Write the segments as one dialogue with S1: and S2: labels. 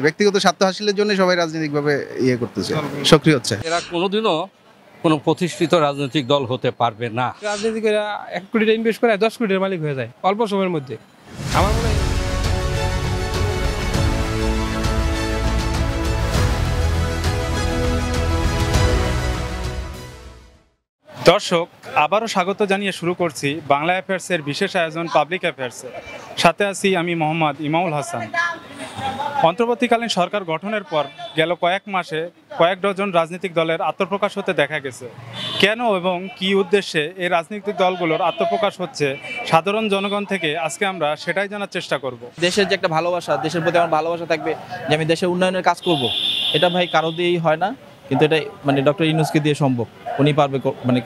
S1: ব্যক্তিগত স্বার্থ হাসিলের জন্য সবাই রাজনৈতিকভাবে ইয়ে করতেছে, সক্রিয় হচ্ছে।
S2: এরা কোনোদিনও কোনো প্রতিষ্ঠিত রাজনৈতিক দল হতে পারবে না।
S3: রাজনীতিকেরা 1 কোটি টাকা ইনভেস্ট করে 10 কোটির মালিক হয়ে যায় অল্প সময়ের মধ্যে। আমার মনে হয়
S4: দর্শক, আবারও স্বাগত জানিয়ে শুরু করছি বাংলা অ্যাফেয়ার্সের বিশেষ আয়োজন পাবলিক অ্যাফেয়ার্সে। সাথে আছি আমি মোহাম্মদ ইমামুল হাসান। অন্তর্বর্তীকালীন সরকার গঠনের পর গেল কয়েক মাসে কয়েক ডজন রাজনৈতিক দলের আত্মপ্রকাশ হতে দেখা গেছে। কেন এবং কী উদ্দেশ্যে এই রাজনৈতিক দলগুলোর আত্মপ্রকাশ হচ্ছে সাধারণ জনগণ থেকে আজকে আমরা সেটাই জানার চেষ্টা করব।
S5: দেশের যে একটা ভালোবাসা, দেশের প্রতি আমার ভালোবাসা থাকবে যে আমি দেশের উন্নয়নের কাজ করব, এটা ভাই কারো দিয়েই হয় না, কিন্তু এটা ডক্টর ইউনূসকে দিয়ে সম্ভব। উনি পারবে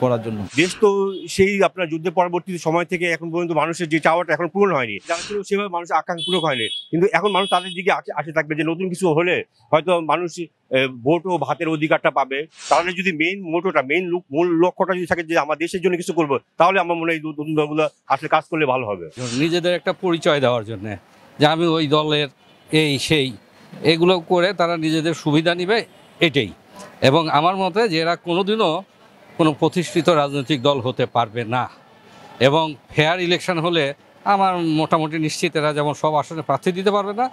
S5: করার জন্য।
S6: দেশ তো সেই আপনার যুদ্ধের পরবর্তী সময় থেকে এখন পর্যন্ত মানুষের যে চাওয়াটা এখন পূরণ হয়নি, যারা ছিল সেভাবে মানুষের আকাঙ্ক্ষা পূরণ হয়নি, কিন্তু এখন মানুষ তাদের দিকে আসে থাকবে যে নতুন কিছু হলে হয়তো মানুষ ভোট ও ভাতের অধিকারটা পাবে। তাহলে যদি মূল লক্ষ্যটা যদি থাকে যে আমার দেশের জন্য কিছু করবো, তাহলে আমার মনে হয় নতুন দলগুলো আসলে কাজ করলে ভালো হবে।
S2: নিজেদের একটা পরিচয় দেওয়ার জন্য যে আমি ওই দলের এই সেই এগুলো করে তারা নিজেদের সুবিধা নিবে, এটাই। এবং আমার মতে যে এরা কোনোদিনও কোনো প্রতিষ্ঠিত রাজনৈতিক দল হতে পারবে না। এবং ফেয়ার ইলেকশন হলে আমার মোটামুটি নিশ্চিত এরা যেমন সব আসনে প্রার্থী দিতে পারবে না,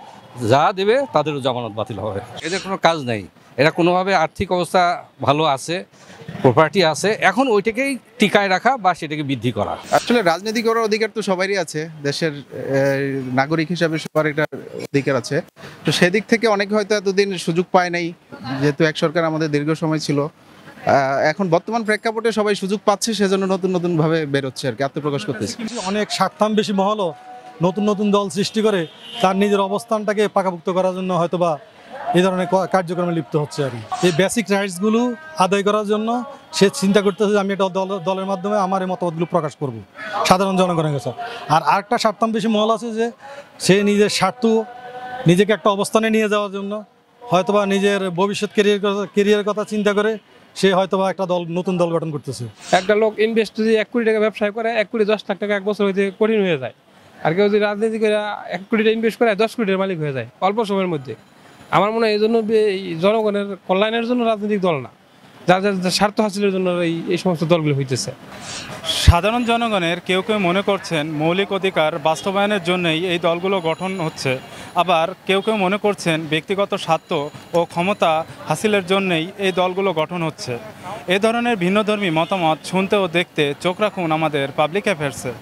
S2: যা দেবে তাদেরও জামানত বাতিল হবে। এদের কোনো কাজ নেই, এরা কোনোভাবে আর্থিক অবস্থা ভালো আছে, প্রপার্টি আছে, এখন ওইটাকেই টিকায় রাখা বা সেটাকে বৃদ্ধি করা।
S1: আসলে রাজনীতি করার অধিকার তো সবারই আছে, দেশের নাগরিক হিসাবে সবার একটা অধিকার আছে। তো সেদিক থেকে অনেকে হয়তো এতদিন সুযোগ পায় নাই, যেহেতু এক সরকার আমাদের দীর্ঘ সময় ছিল। এখন বর্তমান প্রেক্ষাপটে সবাই সুযোগ পাচ্ছে, সেজন্য নতুন নতুন ভাবে বেরোচ্ছে আর কি, আত্মপ্রকাশ করতেছে।
S7: অনেক স্বার্থান্বেষী মহলও নতুন নতুন দল সৃষ্টি করে তার নিজের অবস্থানটাকে পাকাপোক্ত করার জন্য হয়তোবা এই ধরনের কার্যক্রমে লিপ্ত হচ্ছে আর কি। এই বেসিক রাইটসগুলো আদায় করার জন্য সে চিন্তা করতেছে যে আমি একটা দলের মাধ্যমে আমার এই মতামতগুলো প্রকাশ করব সাধারণ জনগণের কাছে। আর আরেকটা স্বার্থান্বেষী মহল আছে যে সে নিজের স্বার্থ, নিজেকে একটা অবস্থানে নিয়ে যাওয়ার জন্য হয়তোবা নিজের ভবিষ্যৎ কেরিয়ারের কথা চিন্তা করে সে হয়তোবা একটা নতুন দল গঠন করতেছে।
S3: একটা লোক ইনভেস্ট যদি 1 কোটি টাকা ব্যবসায় করে 1 কোটি 10 লাখ টাকা 1 বছর হইতে কঠিন হয়ে যায়। আর কেউ যদি রাজনীতিকেরা 1 কোটি টাকা ইনভেস্ট করে 10 কোটির মালিক হয়ে যায় অল্প সময়ের মধ্যে। আমার মনে হয় এই জন্য জনগণের কল্যাণের জন্য রাজনৈতিক দল না, যার যার স্বার্থ হাসিলের জন্য এই সমস্ত দলগুলো হইতেছে।
S4: সাধারণ জনগণের কেউ কেউ মনে করছেন মৌলিক অধিকার বাস্তবায়নের জন্যই এই দলগুলো গঠন হচ্ছে, আবার কেউ কেউ মনে করছেন ব্যক্তিগত স্বার্থ ও ক্ষমতা হাসিলের জন্যই এই দলগুলো গঠন হচ্ছে। এ ধরনের ভিন্নধর্মী মতামত শুনতে ও দেখতে চোখ রাখুন আমাদের পাবলিক অ্যাফেয়ার্সে।